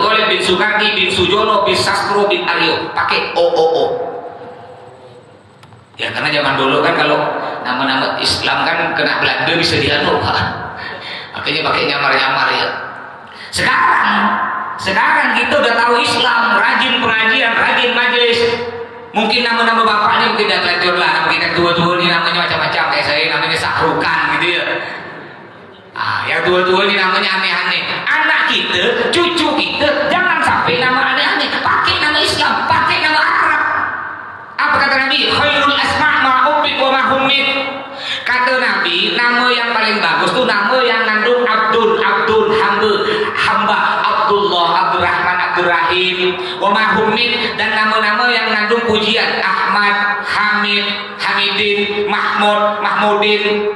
Thalib bin Sukardi bin Sujono bin Sastro bin Aryo, pakai OOO. Ya karena zaman dulu kan kalau nama-nama Islam kan kena Belanda bisa dianu kan, makanya pakai nyamar-nyamar ya. Sekarang kita udah tahu Islam, rajin pengajian, rajin majelis. Mungkin nama-nama bapaknya mungkin tidak telanjur lah, nama kita tua-tua ini namanya macam-macam, kayak saya namanya Sahrukan gitu ya. Yang tua-tua ini namanya aneh-aneh. Anak kita, cucu kita, jangan sampai nama aneh-aneh, pakai nama Islam, pakai nama Arab. Apa kata Nabi? Khairul asma' ma'ubid wa ma'humid. Kata Nabi, nama yang paling bagus tuh nama yang ngandung Abdul, hamba, Abdullah, Abdurrahman, Abdurrahim, wa ma'humid, dan nama-nama yang ngandung pujian, Ahmad, Hamid, Hamidin, Mahmud, Mahmudin.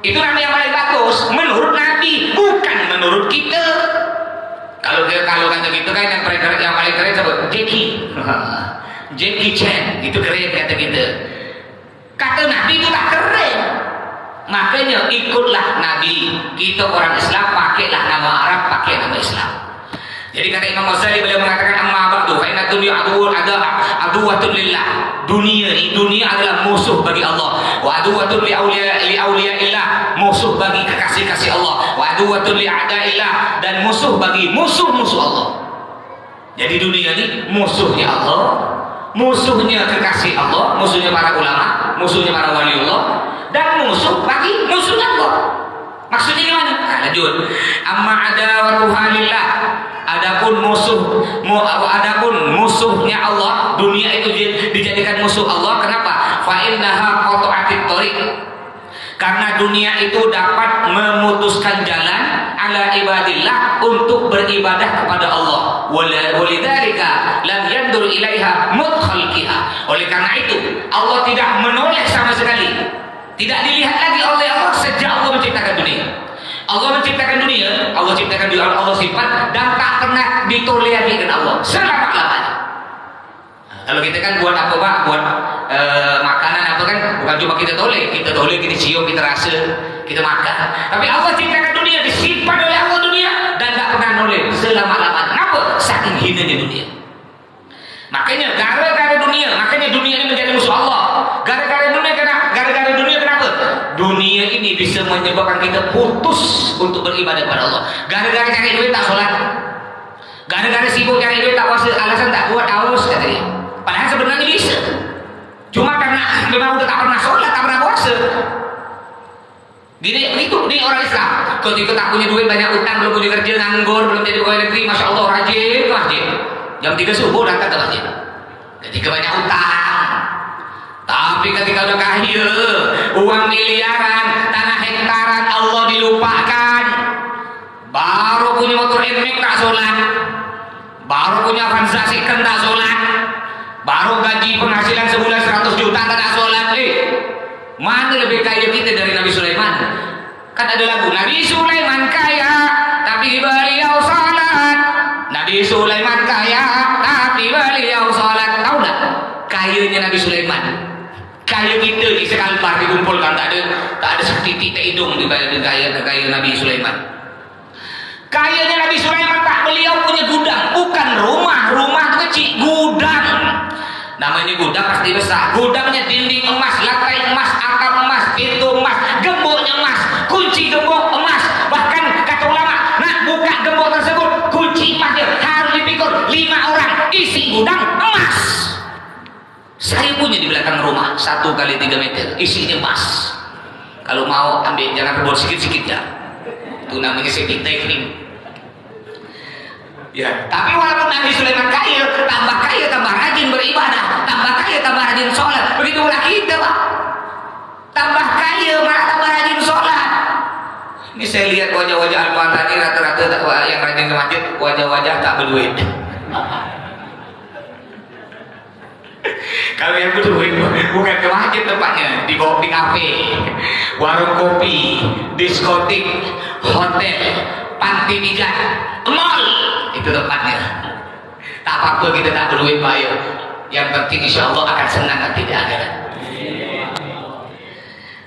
Itu nama yang paling bagus menurut Nabi, bukan menurut kita. Kalau kata gitu kan yang paling keren sebut Jackie Chan, itu keren kata kita. Kata Nabi itu tak keren. Makanya ikutlah Nabi. Kita orang Islam, pakailah nama Arab, pakai nama Islam. Jadi kata Imam Ghazali, beliau mengatakan amma ba'du fa inna dunya aduwwatun lillah. Dunia adalah musuh bagi Allah. Wa aduwwatun li auliyaillah, musuh bagi kekasih-kasih Allah. Wa aduwwatun li a'daillah, dan musuh bagi musuh-musuh Allah. Jadi dunia ini musuhnya Allah, musuhnya kekasih Allah, musuhnya para ulama, musuhnya para waliullah, dan musuh bagi musuhnya Allah. Maksudnya gimana? Nah, lanjut. Amma adawatuha lillah, adapun musuhnya Allah, dunia itu dijadikan musuh Allah. Kenapa? Fa innaha qata'atit thariq, karena dunia itu dapat memutuskan jalan ala ibadillah, untuk beribadah kepada Allah. Walidzalika lam yandur ilaiha mutkhaliqiha. Oleh karena itu Allah tidak menoleh sama sekali, tidak dilihat lagi oleh Allah sejak Allah menciptakan dunia. Allah menciptakan dunia, Allah ciptakan di Allah sifat, dan tak pernah ditoleransi dengan Allah selama-lamanya. Kalau kita kan buat apa Pak? Buat makanan apa kan? Bukan cuma kita toleh, kita cium, kita rasa, kita makan. Tapi Allah ciptakan dunia, disimpan oleh Allah dunia, dan tak pernah noleh selama-lamanya. Kenapa? Saking hinanya dunia. Makanya gara-gara dunia, makanya dunia ini menjadi musuh Allah. Gara-gara dunia kenapa? Dunia ini bisa menyebabkan kita putus untuk beribadah kepada Allah. Gara-gara cari duit tak sholat, gara-gara sibuk cari duit tak puasa, alasan tak buat aus katanya. Padahal sebenarnya bisa, cuma karena memang udah tak pernah sholat, tak pernah puasa. Gini itu nih orang Islam. Ketika tak punya duit, banyak utang, belum punya kerja, nganggur, belum jadi pegawai negeri, masya Allah rajin ke masjid. Jam 3 subuh datang ke masjid. Ketika banyak utang, tapi ketika udah kaya, uang miliaran, tanah hektaran, Allah dilupakan. Baru punya motor NMAX tak sholat, baru punya Avanza second tak sholat, baru gaji penghasilan sebulan 100 juta tak sholat. Mana lebih kaya kita dari Nabi Sulaiman? Kan ada lagu Nabi Sulaiman kaya, tapi beliau sholat. Nabi Sulaiman kaya, tapi beliau sholat. Tahu tak kayanya Nabi Sulaiman? Kaya kita di sekalbar dikumpulkan, tak ada setitik hidung di kaya Nabi Sulaiman. Kayanya Nabi Sulaiman tak, beliau punya gudang, bukan rumah kecil, gudang. Namanya gudang pasti besar. Gudangnya dinding emas, lantai emas, atap emas, pintu emas, gemboknya emas, kunci gembok emas. Bahkan kata ulama, nak buka gembok tersebut, kunci emasnya harus dipikul 5 orang, isi gudang emas. Saya punya di belakang rumah 1 kali 3 meter, isinya emas. Kalau mau ambil, jangan rebut sikit-sikit ya. Itu namanya septic tank. Ya, tapi walaupun Nabi Sulaiman kaya, tambah rajin beribadah, tambah kaya, tambah rajin sholat. Begitulah kita Pak, tambah kaya, malah tambah rajin sholat. Ini saya lihat wajah-wajah Al-Fatihah ini rata-rata yang rajin ke masjid, wajah-wajah tak berduit. Kalau yang berduit bukan ke masjid tempatnya, di kopi kafe, warung kopi, diskotik, hotel, panti pijat, mall, itu tempatnya. Tak apa-apa kita tak berduit bayar, yang penting insya Allah akan senang nanti di akhirat.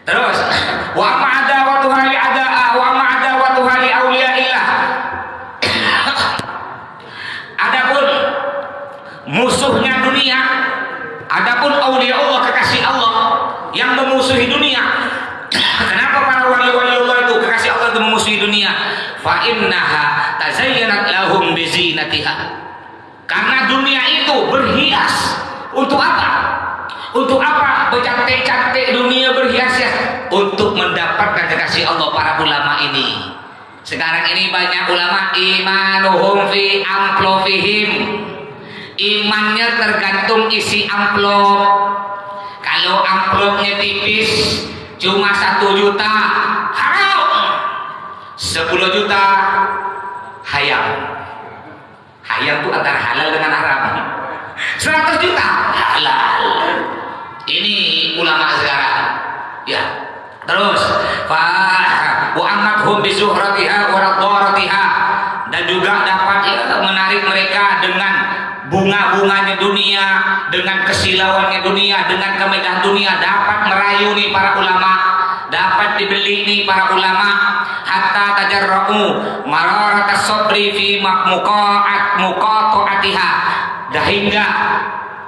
Terus wa ma'ada wa tuhali ada'a wa ma'ada wa tuhali awliyaillah. musuhnya dunia. Adapun aulia Allah, kekasih Allah yang memusuhi dunia. Kenapa para wali-wali Allah itu kekasih Allah itu memusuhi dunia? Fa innaha tazayyanat lahum bizinatiha. Karena dunia itu berhias. Untuk apa? Untuk apa bercantik-cantik dunia berhias-hias? Untuk mendapatkan kekasih Allah para ulama ini. Sekarang ini banyak ulama imanuhum fi amplofihim. Imannya tergantung isi amplop. Kalau amplopnya tipis cuma 1 juta haram, 10 juta hayam. Hayam itu antara halal dengan haram. 100 juta halal. Ini ulama sekarang. Ya. Terus fa wa amathum bi zuhratiha wa radharatiha, dan juga dapat menarik mereka dengan bunga-bunganya dunia, dengan kesilauannya dunia, dengan kemegahan dunia, dapat merayu nih para ulama, dapat dibeli nih para ulama, hatta tajarra'u mararata sabri fi muqata'atiha, hingga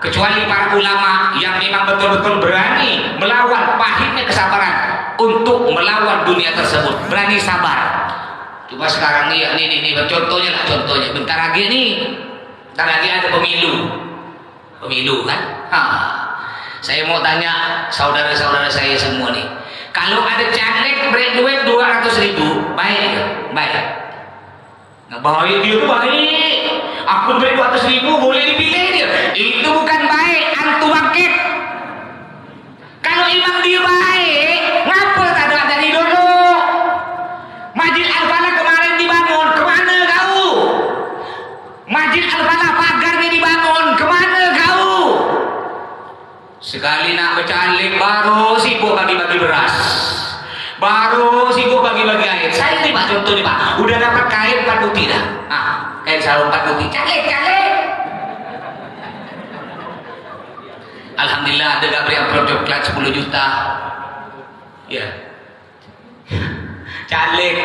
kecuali para ulama yang memang betul-betul berani melawan pahitnya kesabaran untuk melawan dunia tersebut, berani sabar. Coba sekarang nih, ini contohnya bentar lagi nih. Ntar lagi ada pemilu kan? Saya mau tanya saudara-saudara saya semua nih, kalau ada caleg beri duit 200.000, baik? Nah, baik dia tuh baik. Aku beri 200.000 boleh dipilih dia. Itu bukan baik, antum bangkit. Kalau imam dia baik, ngapa tak ada dari dulu? Masjid Al-Falah kemarin dibangun, kemana kau? Masjid Al-Falah pagarnya dibangun, kemana kau? Sekali nak bercaleg baru sibuk bagi-bagi beras, baru sibuk bagi-bagi air. Saya ini Pak, contoh nih Pak, udah dapat kain 4 putih dah. Kain sarung 4 putih, caleg. Alhamdulillah ada gak beri amplop coklat 10 juta. Ya. Caleg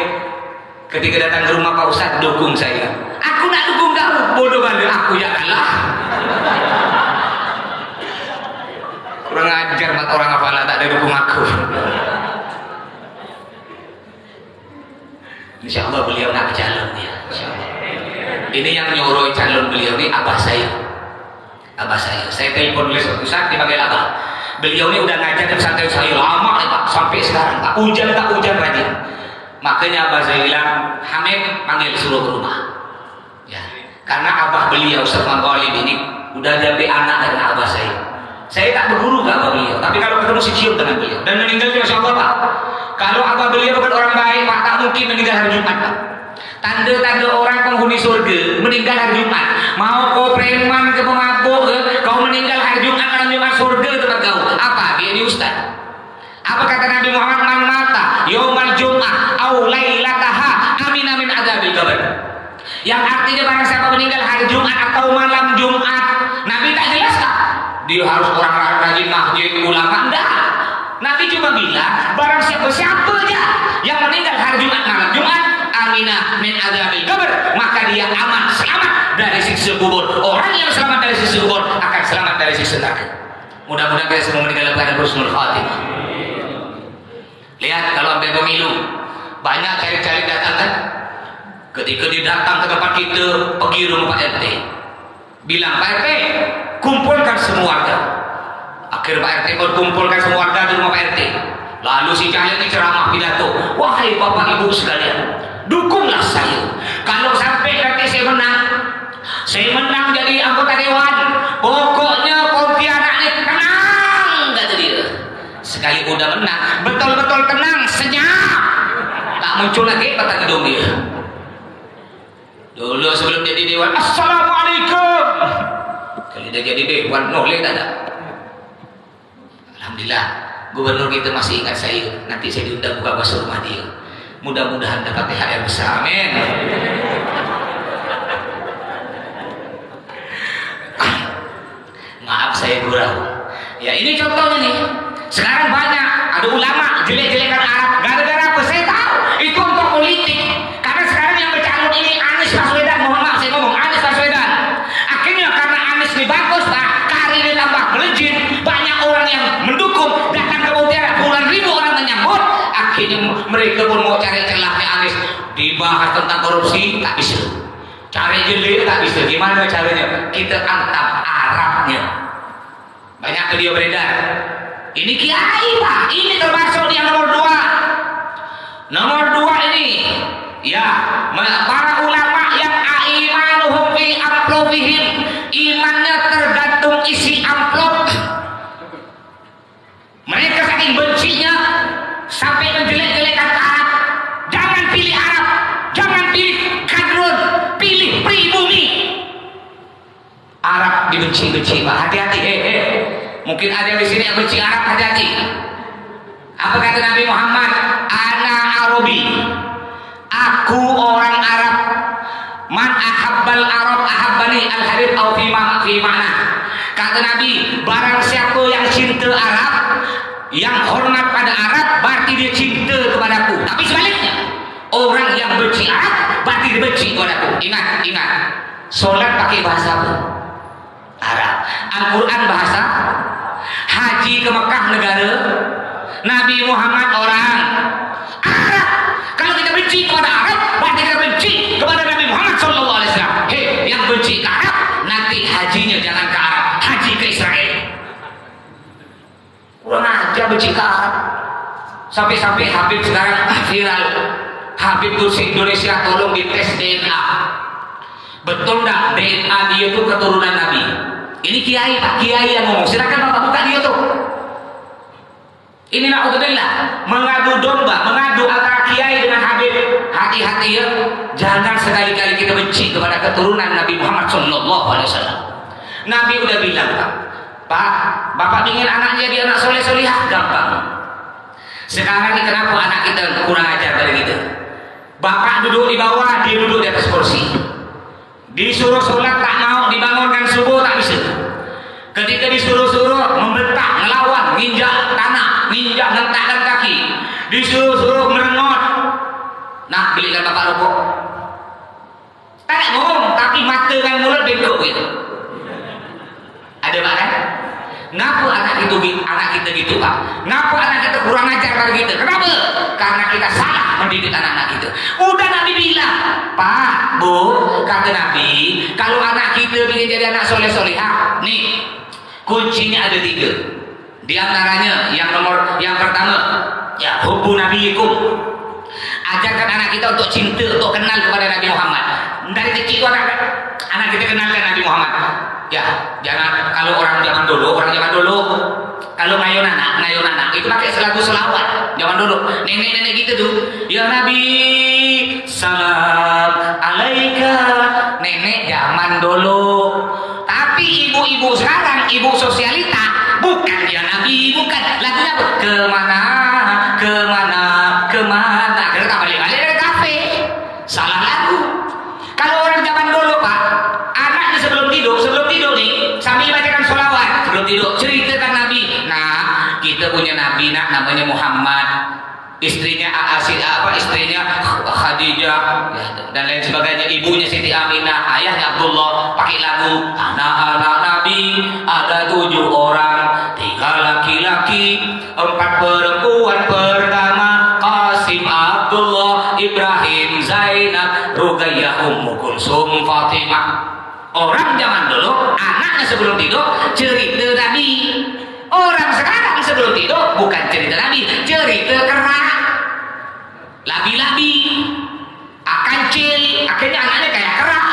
ketika datang ke rumah Pak Ustadz dukung saya. Aku nak dukung kamu, bodoh kali aku ya kalah. Kurang ajar mat orang apalah tak ada dukung aku. Insya Allah beliau nak calon ya. Ini yang nyuruh calon beliau ini abah saya. Saya telepon beliau suatu saat dipanggil abah. Beliau ini udah ngajar di pesantren saya lama nih Pak, sampai sekarang tak hujan rajin. Makanya abah saya bilang, Hamid panggil suruh ke rumah. Ya, karena abah beliau Ustaz Manggalim ini udah jadi anak dari abah saya. Saya tak berguru ke abah beliau, tapi kalau ketemu cium dengan beliau. Dan meninggal juga Masya Allah Pak. Kalau abah beliau bukan orang baik Pak, tak mungkin meninggal hari Jumat Pak. Tanda-tanda orang penghuni surga meninggal hari Jumat. Mau kau preman ke pemabuk, kau meninggal hari Jumat, malam Jumat surga tempat kau. Apa? Dia ini Ustaz. Apa kata Nabi Muhammad, man mata yaumal jum'ah au lailataha amina min adzabil qabr. Yang artinya barang siapa meninggal hari Jumat atau malam Jumat, Nabi tak jelaskan dia harus orang rajin masjid, ulama, enggak. Nabi cuma bilang barang siapa aja yang meninggal hari Jumat malam Jumat, aminah min adzabil qabr, maka dia aman, selamat dari siksa kubur. Orang yang selamat dari siksa kubur akan selamat dari siksa neraka. Mudah-mudahan kita semua meninggal dalam husnul khatimah. Lihat kalau sampai pemilu banyak caleg-caleg datang kan, ketika dia datang ke tempat kita, pergi rumah Pak RT, bilang Pak RT kumpulkan semua warga. Akhir Pak RT kumpulkan semua warga di rumah Pak RT. Lalu si caleg ini ceramah pidato, wahai bapak ibu sekalian, dukunglah saya. Kalau sampai nanti saya menang jadi anggota dewan, pokoknya Pontianak ini tenang, kata dia. Sekali udah menang, betul-betul tenang, senyap, tak muncul lagi kata gedung dia. Dulu sebelum jadi dewan, assalamualaikum. Kali dia jadi dewan, noleh tak ada. Alhamdulillah, gubernur kita masih ingat saya. Nanti saya diundang buka bakso rumah dia. Mudah-mudahan dapat THR besar, amin. Maaf saya gurau. Ya ini contohnya nih. Sekarang banyak ada ulama jelek-jelekan Arab. Gara-gara apa? Saya tahu itu untuk politik. Karena sekarang yang bercalon ini Anies Baswedan. Mohon maaf saya ngomong Anies Baswedan. Akhirnya karena Anies ini Mereka pun mau cari celahnya Anies, dibahas tentang korupsi tak bisa, cari jeli tak bisa. Gimana caranya? Kita angkat Arabnya. Banyak video beredar. Ini kiai Pak, ini termasuk yang nomor 2. Nomor 2 ini, ya, para ulama yang imanuhum fi amplopihim, imannya tergantung isi amplop. Mereka saking bencinya sampai menjelek-jelekan Arab. Jangan pilih Arab, jangan pilih kadrun, pilih pribumi. Arab dibenci-benci Pak, hati-hati. Mungkin ada di sini yang benci Arab, hati-hati. Apa kata Nabi Muhammad? Ana Arabi, aku orang Arab. Man ahabbal Arab ahabbani, al hadits au fi ma'na. Kata Nabi, barang siapa yang cinta Arab, yang hormat pada Arab, berarti dia cinta kepadaku. Tapi sebaliknya, orang yang benci Arab berarti dia benci kepadaku. Ingat, sholat pakai bahasa apa? Arab. Al-Quran bahasa, haji ke Mekah negara, Nabi Muhammad orang Arab. Kalau kita benci kepada Arab, berarti kita benci kepada Nabi Muhammad SAW. Yang benci ke Arab, nanti hajinya jangan ke Arab, haji ke Israel. Kurang aja benci ke Arab. Sampai-sampai Habib sekarang viral. Habib tuh Indonesia, tolong dites DNA. Betul nggak DNA dia tuh keturunan Nabi? Ini kiai Pak, kiai yang ngomong. Silakan Bapak buka dia tuh. Ini na'udzubillah, mengadu domba, mengadu antara kiai dengan Habib. Hati-hati ya, jangan sekali-kali kita benci kepada keturunan Nabi Muhammad SAW. Nabi udah bilang Pak, Bapak ingin anaknya dia anak soleh-solihah, gampang. Sekarang ini kenapa anak kita kurang ajar dari kita? Bapak duduk di bawah, dia duduk di atas kursi. Disuruh sholat tak mau, dibangunkan subuh tak bisa. Ketika disuruh-suruh membentak, ngelawan, nginjak tanah, nginjak hentakkan kaki, disuruh-suruh merengot. Nah, belikan Bapak rokok. Tak ngomong, tapi mata dan mulut bengkok gitu. Ada Pak kan? Ngapa anak kita gitu Pak? Ngapa anak kita kurang ajar dari kita? Kenapa? Karena kita salah mendidik anak-anak kita. Udah Nabi bilang, Pak, Bu, kata Nabi, kalau anak kita ingin jadi anak soleh-solehah, nih kuncinya ada 3. Di antaranya yang pertama, ya hubbu nabiyikum. Ajarkan anak kita untuk cinta, untuk kenal kepada Nabi Muhammad. Dari kecil anak kita kenalkan Nabi Muhammad. Ya, jangan kalau orang zaman dulu, kalau ngayon anak itu pakai lagu selawat. Zaman dulu, nenek-nenek gitu tuh, ya Nabi, salam alaika. Nenek zaman dulu. Tapi ibu-ibu sekarang, ibu sosialita, bukan ya Nabi, bukan. Lagunya apa? Kemana. Karena tak balik-balik dari kafe. Salah lagu. Kalau orang zaman dulu Pak, anaknya sebelum tidur nih, sambil bacakan sholawat sebelum tidur, ceritakan Nabi. Nah, kita punya Nabi namanya Muhammad, istrinya istrinya Khadijah dan lain sebagainya, ibunya Siti Aminah, ayahnya Abdullah. Pakai lagu anak-anak Nabi ada 7 orang, 3 laki-laki, 4 perempuan. Pertama Qasim, Abdullah, Ibrahim, Zainab, Ruqayyah, Ummu Kulsum, Fatimah. Orang zaman dulu anaknya sebelum tidur cerita Nabi. Orang sekarang sebelum tidur bukan cerita Nabi, cerita kerak, labi-labi, akancil. Akhirnya anaknya kayak kerak.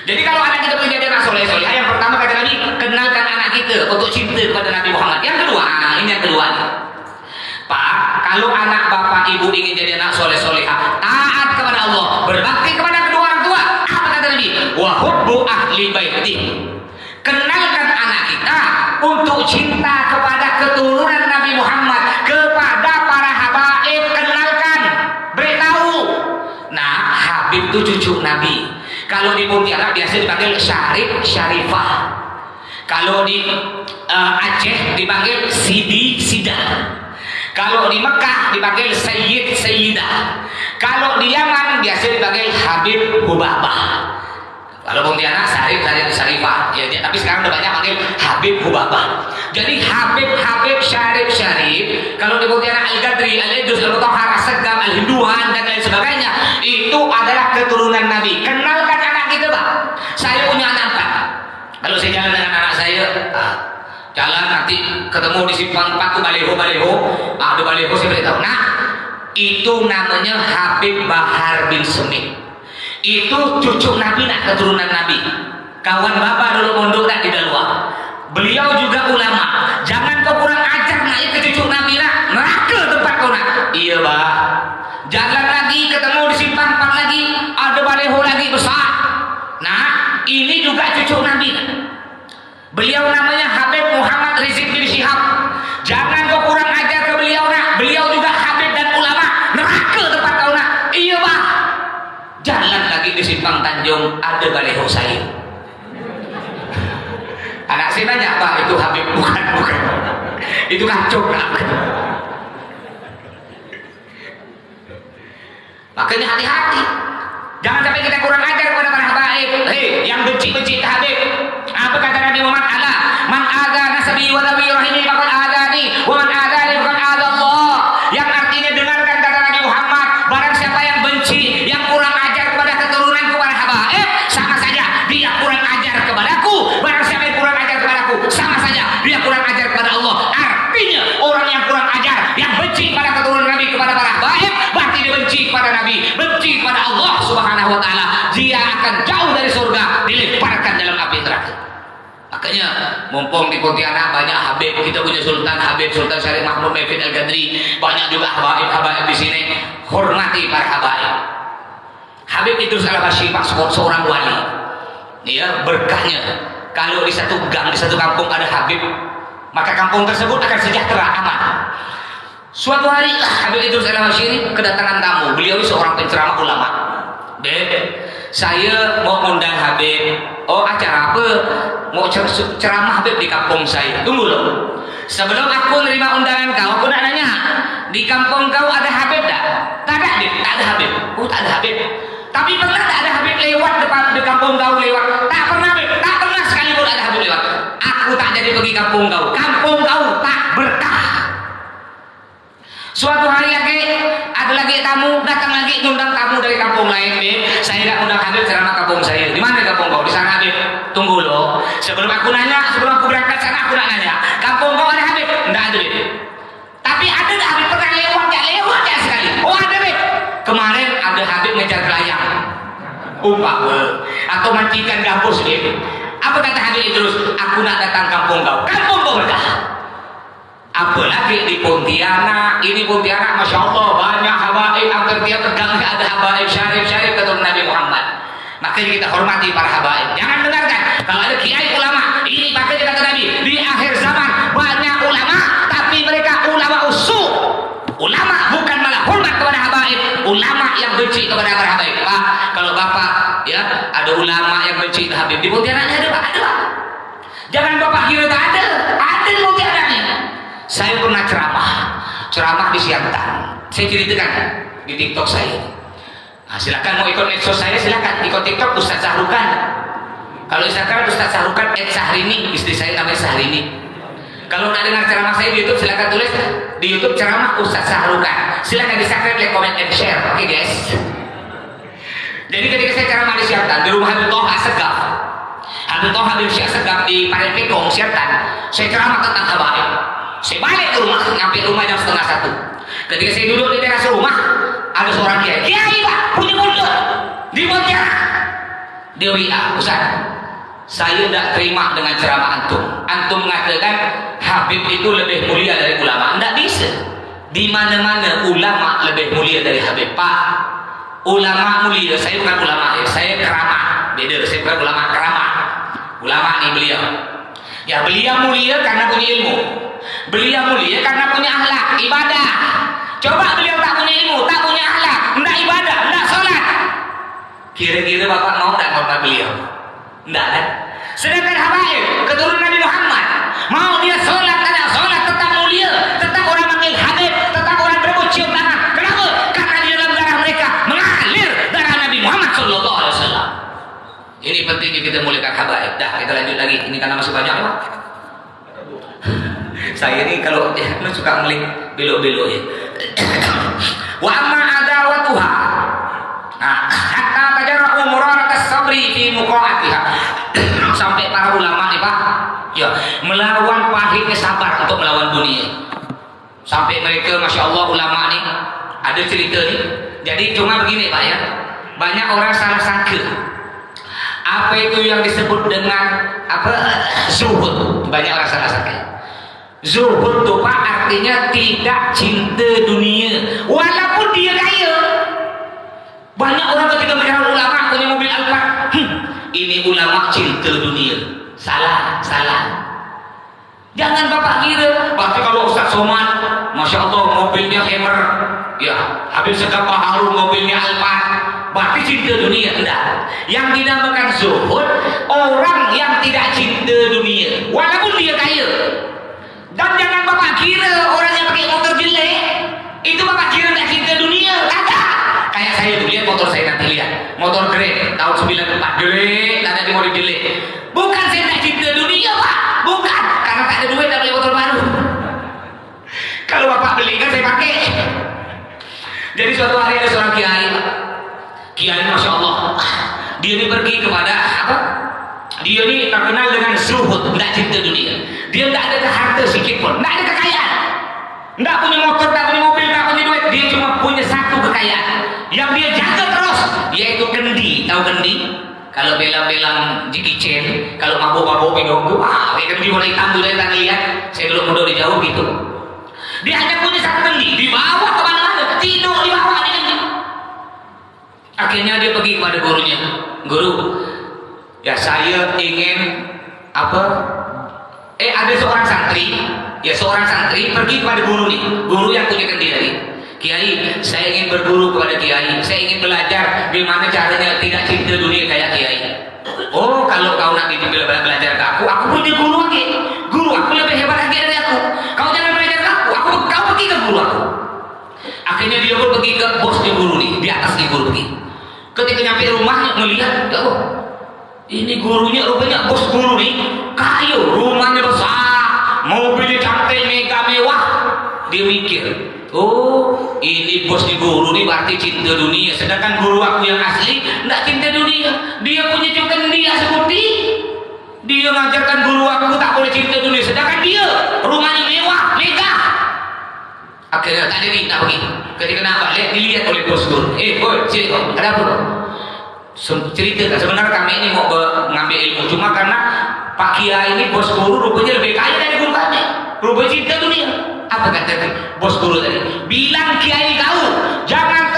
Jadi kalau anak kita menjadi anak soleh-soleh, yang pertama kata Nabi, kenalkan anak kita untuk cinta kepada Nabi Muhammad. Yang kedua, ini yang kedua nih, Pak, kalau anak bapak ibu ingin jadi anak soleh-solehah, taat kepada Allah, berbakti kepada kedua orang tua, apa kata Nabi? Wa hubbu ahli baiti. Kenalkan anak kita untuk cinta kepada keturunan Nabi Muhammad, kepada para habaib, kenalkan, beritahu. Nah, Habib itu cucu Nabi. Kalau di Pontianak biasa dipanggil Syarif, Syarifah. Kalau di Aceh dipanggil Sidi, Sidah. Kalau di Mekah dipanggil Sayyid, Sayyidah. Kalau di Yaman biasa dipanggil Habib, Hubabah. Kalau Pontianak Syarifah ya, tapi sekarang udah banyak panggil Habib Hubabah. Jadi Habib Syarif kalau di Pontianak Al-Gadri, Al-Idrus, Al-Mutahhar, As-Saggam, Al-Hinduan dan lain sebagainya, itu adalah keturunan Nabi. Kenalkan anak kita, Pak. Saya punya anak, Pak. Kalau saya jalan dengan anak saya, jalan nanti ketemu di simpang 4 tuh baleho, ada baleho saya beritahu, nah itu namanya Habib Bahar bin Semit. Itu cucu Nabi, nak keturunan Nabi. Kawan bapak dulu mondok nak di Dalwa. Beliau juga ulama. Jangan kau kurang ajar nak ke cucu Nabi nak. Neraka tempat kau nak. Iya bah. Jalan lagi ketemu di simpang 4 lagi, ada baleho lagi besar. Nah, ini juga cucu Nabi nak. Beliau namanya Habib Muhammad Rizik bin Syihab. Jangan kau kurang ajar ke beliau nak. Beliau juga Habib dan ulama. Neraka tempat kau nak. Iya bah. Jalan lagi di simpang Tanjung, ada baleho saya. Anak saya nanya, Pak itu Habib? Bukan. Itu kacau nak. Makanya hati-hati. Jangan sampai kita kurang ajar kepada para habaib. Hei, yang benci-benci Habib. Apa kata Nabi Muhammad? Allah, man ada nasabi wa nabi rahimi faqad adani, wa man adani faqad ada Allah. Yang artinya dengarkan kata Nabi Muhammad, barang siapa yang benci, yang kurang ajar kepada keturunanku para habaib, sama saja dia kurang ajar kepadaku. Barang siapa yang kurang ajar kepadaku, sama saja dia kurang ajar kepada Allah. Artinya orang yang kurang ajar, yang benci pada keturunan Nabi kepada para habaib, berarti dia benci kepada Nabi, benci kepada Allah Subhanahu wa taala. Dia akan jauh dari surga, dilemparkan dalam api neraka. Makanya mumpung di Pontianak banyak Habib, kita punya Sultan Habib, Sultan Syarif Mahmud Mefid Al-Gadri, banyak juga habaib di sini. Hormati para habaib. Habib Idrus Al-Habsyi Pak, seorang wali. Dia berkahnya kalau di satu gang, di satu kampung ada Habib, maka kampung tersebut akan sejahtera, aman. Suatu hari Habib Idrus Al-Habsyi ini kedatangan tamu. Beliau seorang penceramah ulama. Saya mau undang Habib. Oh, acara apa? Mau ceramah Habib di kampung saya. Tunggu loh. Sebelum aku nerima undangan kau, aku nak nanya, di kampung kau ada Habib tak? Tak ada, Habib. Tak ada Habib. Oh, tak ada Habib. Tapi pernah tak ada Habib lewat depan di kampung kau lewat? Tak pernah, Habib. Tak pernah sekali pun ada Habib lewat. Aku tak jadi pergi kampung kau. Kampung kau tak berkah. Suatu hari lagi ada lagi tamu, datang lagi ngundang tamu dari kampung lain. Saya nak undang Habib ceramah kampung saya. Di mana kampung kau? Di sana, Habib. Tunggu loh. Sebelum aku berangkat sana, aku nak nanya. Kampung kau ada Habib? Enggak ada, Habib. Tapi ada tak Habib pernah lewat ya sekali? Oh ada, Habib. Kemarin ada Habib ngejar kelayang. Atau mancikan gabus, Habib. Apa kata Habib Idrus? Aku nak datang kampung kau. Kampung kau berkah. Apalagi di Pontianak, ini Pontianak Masya Allah banyak habaib, hampir tiap tegangnya ada habaib Syarif keturunan Nabi Muhammad. Makanya kita hormati para habaib. Jangan dengarkan kalau ada kiai ulama, ini pakai kata Nabi, di akhir zaman banyak ulama, tapi mereka ulama usul. Ulama bukan malah hormat kepada habaib, ulama yang benci kepada para habaib. Pak, kalau bapak ya ada ulama yang benci Habib di Pontianak ada Pak, ada Pak. Jangan bapak kira tak ada di Pontianak ini. Saya pernah ceramah di Siantan. Saya ceritakan di TikTok saya. Nah, silakan mau ikut medsos saya, silakan ikut TikTok Ustaz Sahrukan. Kalau Instagram Ustaz Sahrukan @Sahrini, istri saya namanya Sahrini. Kalau nak dengar ceramah saya di YouTube, silakan tulis di YouTube ceramah Ustaz Sahrukan. Silakan di subscribe, like, comment, and share. Oke guys. Jadi ketika saya ceramah di Siantan, di rumah Habib Toha Segaf, Habib Toha Habib Syekh Segaf di Parepekong Siantan, saya ceramah tentang habaib. Saya balik ke rumah, sampai rumah jam 12:30. Ketika saya duduk di teras rumah, ada seorang kiai Pak, punya pondok di Pontianak. Dia WA, Ustaz, saya tidak terima dengan ceramah antum. Antum mengatakan Habib itu lebih mulia dari ulama. Tidak bisa. Di mana-mana ulama lebih mulia dari Habib. Pak, ulama mulia. Saya bukan ulama ya, saya keramat. Beda, saya bukan ulama, keramat. Ulama nih beliau. Ya beliau mulia karena punya ilmu. Beliau mulia karena punya akhlak, ibadah. Coba beliau tak punya ilmu, tak punya akhlak, enggak ibadah, enggak sholat. Kira-kira bapak mau tak hormat beliau? Enggak kan? Sedangkan habaib, keturunan Nabi Muhammad, mau dia sholat, tidak sholat, tetap mulia, tetap orang manggil Habib, tetap orang berebut cium tangan. Kenapa? Karena di dalam darah mereka mengalir darah Nabi Muhammad SAW. Ini pentingnya kita muliakan habaib. Dah, kita lanjut lagi. Ini karena masih banyak Pak. Saya ini kalau suka ngelik belok-belok ya. Wa amma adawatuha. Nah, hatta tajarra'u muraratas sabri fi muqa'atiha. Sampai para ulama nih Pak, ya, melawan pahitnya sabar untuk melawan dunia. Sampai mereka, masya Allah ulama nih, ada cerita nih. Jadi cuma begini Pak ya, banyak orang salah sangka. Apa itu yang disebut dengan apa zuhud? Banyak orang salah sangka. Zuhud itu Pak artinya tidak cinta dunia, walaupun dia kaya. Banyak orang ketika bicara ulama punya mobil Alphard, ini ulama cinta dunia. Salah. Jangan Bapak kira, pasti kalau Ustaz Somad, masya Allah mobilnya Hammer, ya habis seberapa harum mobilnya Alphard, berarti cinta dunia. Enggak. Yang dinamakan zuhud orang yang tidak cinta dunia, walaupun dia kaya. Dan jangan Bapak kira orang yang pakai motor jelek itu Bapak kira tidak cinta dunia. Kagak. Kayak saya tuh, lihat motor saya, nanti lihat motor Grab tahun 94 jelek, tak ada dimodif jelek. Bukan saya tidak cinta dunia Pak, bukan, karena tak ada duit tak beli motor baru. Kalau Bapak beli kan saya pakai. Jadi suatu hari ada seorang kiai masya Allah, dia ini pergi kepada apa? Dia ini terkenal dengan zuhud, tidak cinta dunia. Dia tidak ada harta sedikit pun, tidak ada kekayaan, tidak punya motor, tidak punya mobil, tidak punya duit. Dia cuma punya satu kekayaan yang dia jaga terus, yaitu kendi. Tahu kendi? Kalau belang-belang Jackie Chan, kalau mabuk-mabuk minum, wah, kendi warna hitam dulu yang tadi lihat. Saya dulu muda di jauh gitu. Dia hanya punya satu kendi, dibawa kemana-mana, tidur di bawah di kendi. Akhirnya dia pergi kepada gurunya, guru, ya saya ingin apa? Ada seorang santri pergi kepada guru nih, guru yang punya kendi tadi. Kiai, saya ingin berguru kepada Kiai, saya ingin belajar gimana caranya tidak cinta dunia kayak Kiai. Oh, kalau kau nanti belajar ke aku punya guru lagi. Guru aku lebih hebat lagi dari aku. Kau jangan belajar ke kau pergi ke guru aku. Akhirnya dia pun pergi ke bosnya guru nih, di atas nih guru pergi. Ketika nyampe rumahnya melihat, oh, ini gurunya rupanya bos guru nih, kaya, rumahnya besar, mobilnya cantik, mega mewah. Dia mikir, oh ini bos di guru nih berarti cinta dunia, sedangkan guru aku yang asli tidak cinta dunia. Dia punya juga dia seperti dia mengajarkan guru aku tak boleh cinta dunia, sedangkan dia rumahnya mewah, mega. Akhirnya tak jadi, tak begitu. Ketika nak balik dilihat oleh bos guru, boy, sini kau, ada apa kau? Cerita sebenarnya kami ini mau mengambil ilmu, cuma karena Pak Kiai ini bos guru rupanya lebih kaya dari guru kami, rupanya cinta dunia. Apa kata bos guru tadi? Bilang Kiai kau jangan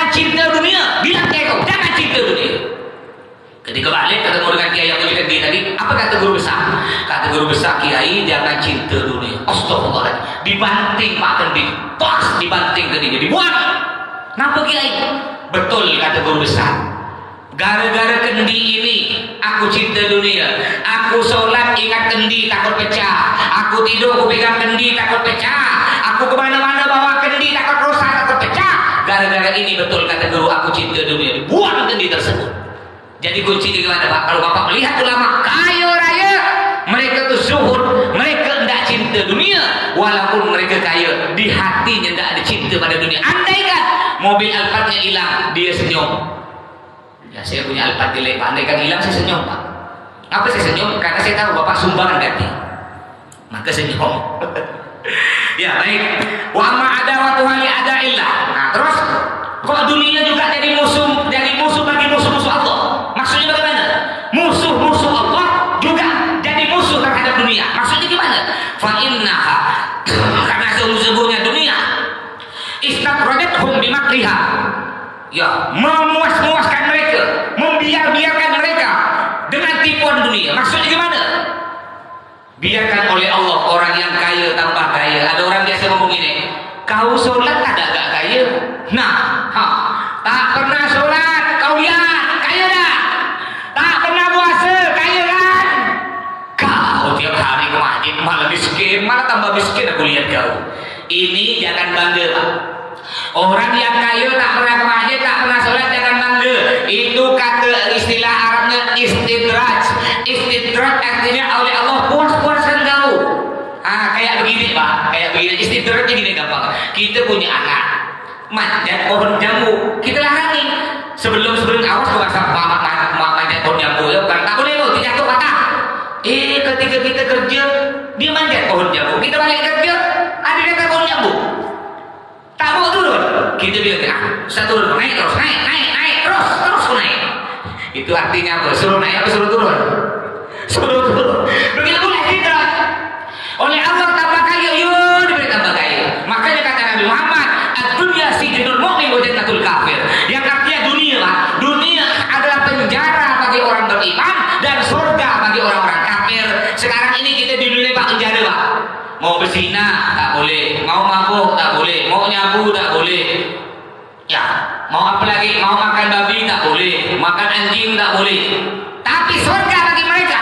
cinta dunia, bilang Kiai kau jangan cinta dunia. Ketika balik ketemu dengan Kiai yang punya kendi tadi, apa kata guru besar? Kata guru besar, Kiai jangan cinta dunia. Astagfirullahaladzim, dibanting Pak kendi, pas dibanting kendinya, dibuang. Kenapa Kiai? Betul kata guru besar. Gara-gara kendi ini aku cinta dunia. Aku sholat ingat kendi takut pecah. Aku tidur aku pegang kendi takut pecah. Aku kemana-mana bawa kendi takut rusak takut pecah. Gara-gara ini betul kata guru aku cinta dunia. Buang kendi tersebut. Jadi kunci di mana Pak? Kalau Bapak melihat ulama kaya raya, mereka tuh zuhud, mereka tidak cinta dunia. Walaupun mereka kaya, di hatinya tidak ada cinta pada dunia. Andaikan mobil Alphardnya hilang, dia senyum. Ya saya punya Alphard jelek Pak, andaikan hilang saya senyum Pak. Apa saya senyum? Karena saya tahu Bapak sumbangan ganti, maka senyum. Ya baik. Wa ma ada wa tuhali ada illah. Nah terus kok dunia juga jadi musuh bagi musuh-musuh Allah? Maksudnya bagaimana? Musuh-musuh Allah juga jadi musuh terhadap dunia. Maksudnya gimana? Fa innaha, karena sesungguhnya dunia istadrajathum bimakriha, ya memuas-muaskan mereka, membiarkan mereka dengan tipuan dunia. Maksudnya gimana? Biarkan oleh Allah orang yang kaya tambah kaya. Ada orang biasa ngomong gini, kau sholat ada gak kaya? Nah, tak pernah sholat, kau lihat kaya dah. Tak pernah puasa, kaya kan? Kau tiap hari ke masjid malah miskin, malah tambah miskin aku lihat kau. Ini jangan bangga Pak. Orang yang kaya tak pernah ke masjid, tak pernah sholat, jangan bangga. Itu kata istilah Arabnya istidraj. Istidraj artinya oleh Allah puas-puaskan kau. Kayak begini Pak, kayak begini. Istidraj gini gampang. Kita punya anak manjat pohon jambu, kita larangin sebelum awas tuh asal manjat pohon jambu ya bukan tak boleh lo, tidak jatuh patah. Ketika kita kerja dia manjat pohon jambu, kita balik kerja ada di atas pohon jambu, tak mau turun, kita bilang satu turun, naik terus, naik terus naik. Itu artinya apa? Suruh naik atau suruh turun? Suruh turun. Begitu boleh kita oleh Allah tambah kayu, yuk diberi tambah kayu. Makanya kata Nabi Muhammad, ad-dunya sijnul mu'min wa jannatul kafir. Yang artinya dunia, Pak. Dunia adalah penjara bagi orang beriman dan surga bagi orang-orang kafir. Sekarang ini kita di dunia Pak penjara, Pak. Mau berzina tak boleh, mau mabuk tak boleh, mau nyabu tak boleh. Ya, mau apa lagi? Mau makan babi tak boleh, makan anjing tak boleh. Tapi surga bagi mereka.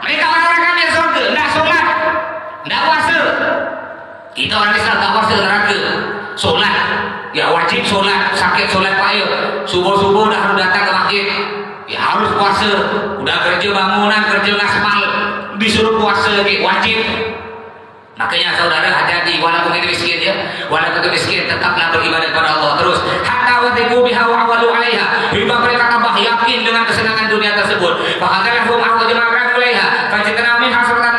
Mereka orang-orang kafir surga, enggak sholat, enggak puasa. Kita orang Islam tak puasa neraka. Sholat, ya wajib sholat, sakit sholat Pak ya. Subuh-subuh dah harus datang ke masjid. Ya harus puasa. Udah kerja bangunan, kerja ngaspal, disuruh puasa lagi, wajib. Makanya saudara hati-hati, walaupun kita miskin ya, walaupun kita miskin tetaplah beribadah kepada Allah terus. Hatta wadiku biha wa awalu alaiha. Hingga mereka tambah yakin dengan kesenangan dunia tersebut. Fahadalahum awal jemaahkan alaiha. Fajitana min hasratan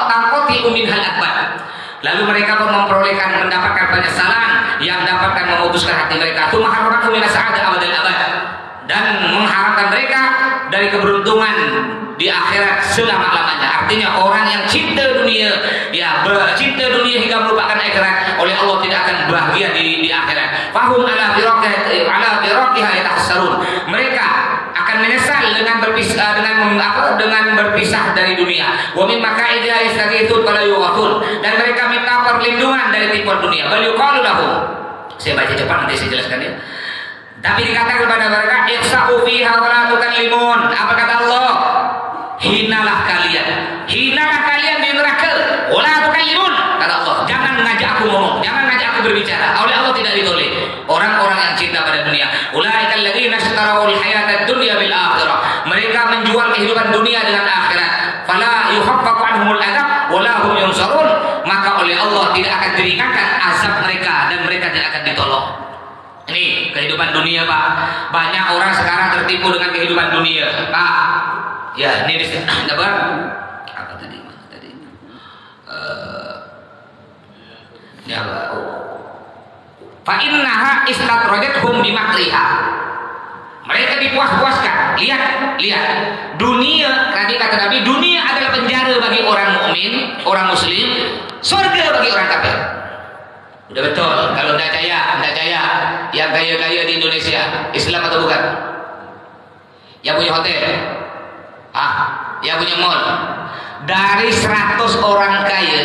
tangkoti umin hal akbar. Lalu mereka pun mendapatkan penyesalan yang dapatkan memutuskan hati mereka. Tsumma haramakum min sa'adah abadal abad. Dan mengharapkan mereka dari keberuntungan di akhirat selama-lamanya. Artinya orang yang cinta dunia, ya cinta dunia hingga melupakan akhirat, oleh Allah tidak akan bahagia di akhirat. Fahum ala firaqiha yatahassarun. Mereka akan menyesal dengan berpisah dari dunia. Wa min makaidha yastaghithun fala yughafun. Dan mereka minta perlindungan dari tipuan dunia. Bal yuqalu lahum. Saya baca cepat nanti saya jelaskan ya. Tapi dikatakan kepada mereka, ihsa'u fiha wa la tukallimun. Apa kata Allah? Hinalah kalian di neraka. Wa la tukallimun. Kata Allah, jangan mengajak aku ngomong, jangan mengajak aku berbicara. Oleh Allah tidak ditoleh. Orang-orang yang cinta pada dunia. Ulaikal ladzina ishtarawul hayatad dunya bil akhirah. Mereka menjual kehidupan dunia dengan akhirat. Fala yuhaqqaqu anhumul adzab wa la hum yunsarun. Maka oleh Allah tidak akan diringankan azab mereka dan mereka tidak akan ditolong. Ini kehidupan dunia Pak. Banyak orang sekarang tertipu dengan kehidupan dunia Pak. Ya ini apa tadi? Ya Pak. Fa innaha istadrajathum bimakriha. Mereka dipuas-puaskan. Lihat. Dunia, tadi kata Nabi, dunia adalah penjara bagi orang mukmin, orang muslim, surga bagi orang kafir. Udah betul. Kalau tidak jaya, yang kaya-kaya di Indonesia Islam atau bukan? Yang punya hotel, yang punya mall. Dari 100 orang kaya,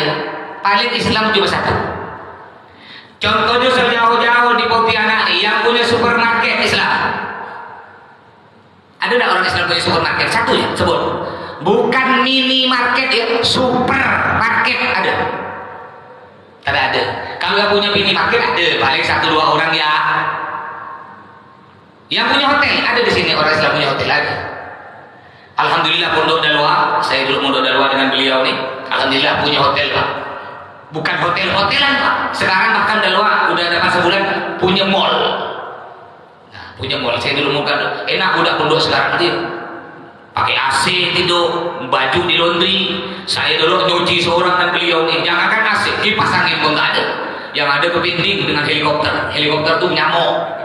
paling Islam cuma satu. Contohnya sejauh-jauh di Pontianak nih, yang punya supermarket Islam. Ada tidak orang Islam punya supermarket? Satu ya, sebut. Bukan minimarket ya, supermarket ada. Tidak ada. Kalau yang punya minimarket ada, paling 1-2 orang ya. Yang punya hotel ada di sini, orang Islam punya hotel ada. Alhamdulillah Pondok Dalwa, saya dulu Pondok Dalwa dengan beliau nih. Alhamdulillah punya hotel Pak. Bukan hotel-hotelan Pak. Sekarang bahkan Dalwa udah ada masa bulan punya mall. Nah, punya mall. Saya dulu muka enak udah Pondok sekarang dia. Pakai AC tidur, baju di laundry. Saya dulu nyuci seorang dan beliau nih. Jangankan AC, kipas angin pun nggak ada. Yang ada kepinting dengan helikopter. Helikopter tuh nyamuk.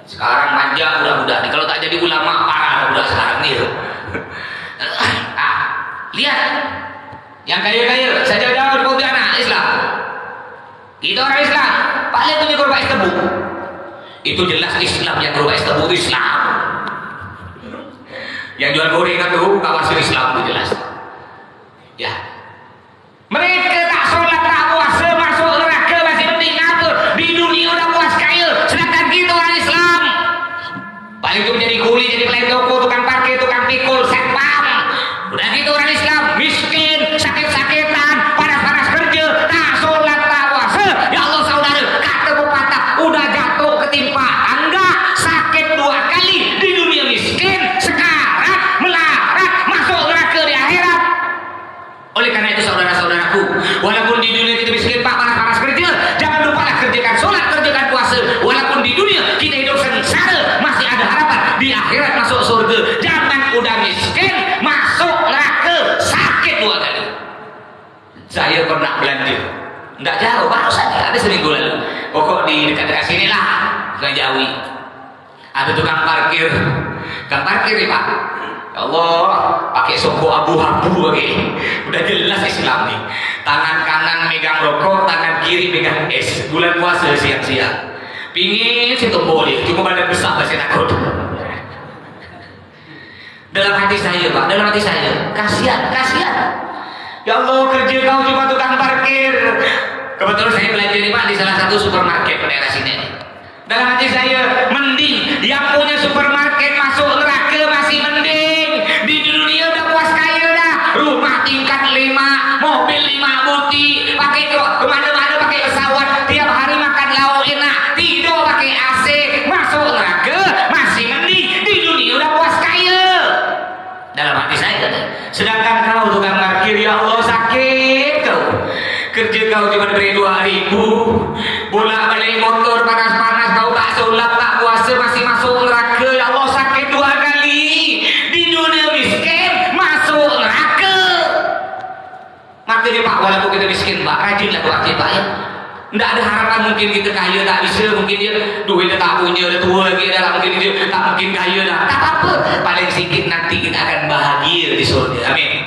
Sekarang manja udah. Kalau tak jadi ulama parah udah sekarang nih. Lihat. Yang kaya-kaya saja jauh di Pontianak Islam. Kita orang Islam. Paling punya gerobak es tebu. Itu jelas Islam yang gerobak es tebu itu Islam. Yang jual gorengan tuh kawasan Islam itu jelas. Ya. Mereka tak sholat, tak puasa, masuk neraka masih penting ngatur. Di dunia udah puas kaya, sedangkan kita orang Islam. Paling itu menjadi kuli, jadi pelayan toko, tukang parkir, tukang pikul, satpam. Udah gitu orang Islam, miskin, sakit-sakitan, panas-panas kerja, tak sholat, tak puasa. Ya Allah saudara, kata pepatah, udah jatuh ketimpa tangga, sakit 2 kali, belanja. Nggak jauh, baru saja ada seminggu lalu. Pokok di dekat-dekat sini lah, bukan jauh. Ada tukang parkir nih Pak. Ya Allah, pakai soko abu-abu lagi. Udah jelas Islam nih. Tangan kanan megang rokok, tangan kiri megang es. Bulan puasa siang-siang. Pingin situ boleh, cuma badan besar masih takut. Dalam hati saya Pak, dalam hati saya, kasihan. Ya Allah, kerja kau cuma tukang parkir. Kebetulan saya belanja nih Pak di salah satu supermarket daerah sini. Dalam hati saya, mending yang punya supermarket masuk neraka masih mending. Di dunia udah puas kaya dah. Rumah tingkat 5, mobil 5 buti, pakai kemana-mana pakai pesawat, tiap hari makan lauk enak, tidur pakai AC, masuk neraka masih mending. Di dunia udah puas kaya. Dalam hati saya kata. Sedangkan kau tukang parkir, ya Allah sakit kau. Kerja kau cuma beri 2.000, bolak-balik motor panas-panas, kau tak sholat, tak puasa, masih masuk neraka. Ya Allah sakit 2 kali. Di dunia miskin, masuk neraka. Makanya Pak, walaupun kita miskin Pak, rajinlah doa kita ya. Tidak ada harapan mungkin kita kaya, tak bisa, mungkin dia duitnya tak punya, dah tua lagi dah, mungkin dia tak mungkin kaya dah. Tak apa, paling sedikit nanti kita akan bahagia di surga. Amin.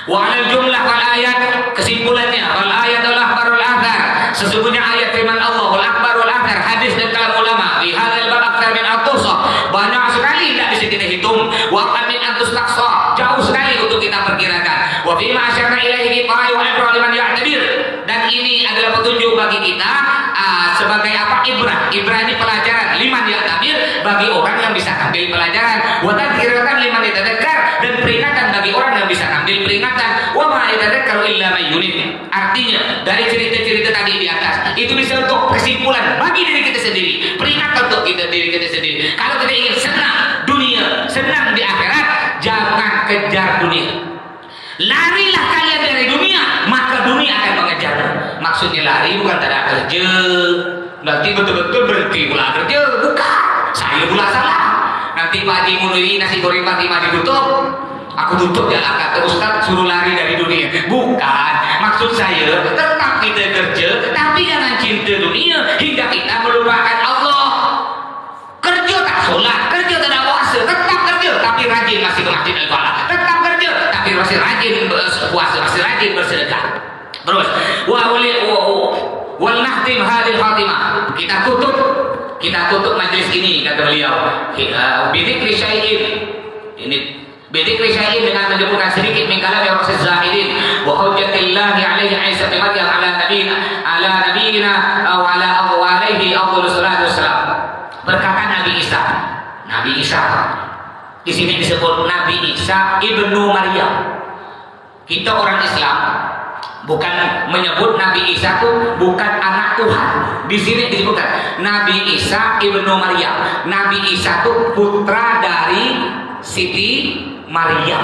Wa 'alal jumlah wal ayat, kesimpulannya wal ayat wal akhbarul athar, sesungguhnya ayat firman Allah wal akhbarul athar, hadis dan kalam ulama fi hadzal bab aktsar min atusa, banyak sekali tidak bisa kita hitung. Wa min antustaqsa, jauh sekali untuk kita perkirakan. Wa fi ma asyara ilaihi qifaya wa ibra liman ya'tabir, dan ini adalah petunjuk bagi kita sebagai apa? Ibrah ini pelajaran, liman ya'tabir, bagi orang yang bisa ambil pelajaran, wa tadhkiratan liman yatadzakkar, dan peringatan bagi orang yang bisa ambil peringatan. Wa ma yatadzakkaru illa may yunib. Artinya dari cerita-cerita tadi di atas itu bisa untuk kesimpulan bagi diri kita sendiri, peringatan untuk diri kita sendiri. Kalau kita ingin senang dunia, senang di akhirat, jangan kejar dunia. Larilah kalian dari dunia, maka dunia akan mengejarmu. Maksudnya lari bukan tak ada kerja, nanti betul-betul berhenti pula kerja, bukan. Saya pula salah. Nanti Pak Haji Muniri nasi goreng Fatimah ditutup, aku tutup jalan, kata Ustaz suruh lari dari dunia. Bukan, maksud saya tetap kita kerja, tapi jangan cinta dunia hingga kita melupakan Allah. Kerja tak sholat, kerja tak ada puasa, tetap kerja tapi rajin masih ke masjid Al-Falah, tetap kerja tapi masih rajin puasa, masih rajin bersedekah. Terus wal nahtim hadil khatimah, kita tutup majlis ini, kata beliau, bidzikri syai'in, ini bidzikri syai'in, dengan menyebutkan sedikit min kalam ya Rasul Zahidin wa hujjatillahi alaihi Isa bin Maryam ala nabiyina wa ala alaihi afdhalus salatu wassalam. Berkata Nabi Isa di sini disebut Nabi Isa ibnu Maryam. Kita orang Islam bukan menyebut Nabi Isa itu bukan anak Tuhan. Di sini disebutkan Nabi Isa ibnu Maryam. Nabi Isa itu putra dari Siti Maryam.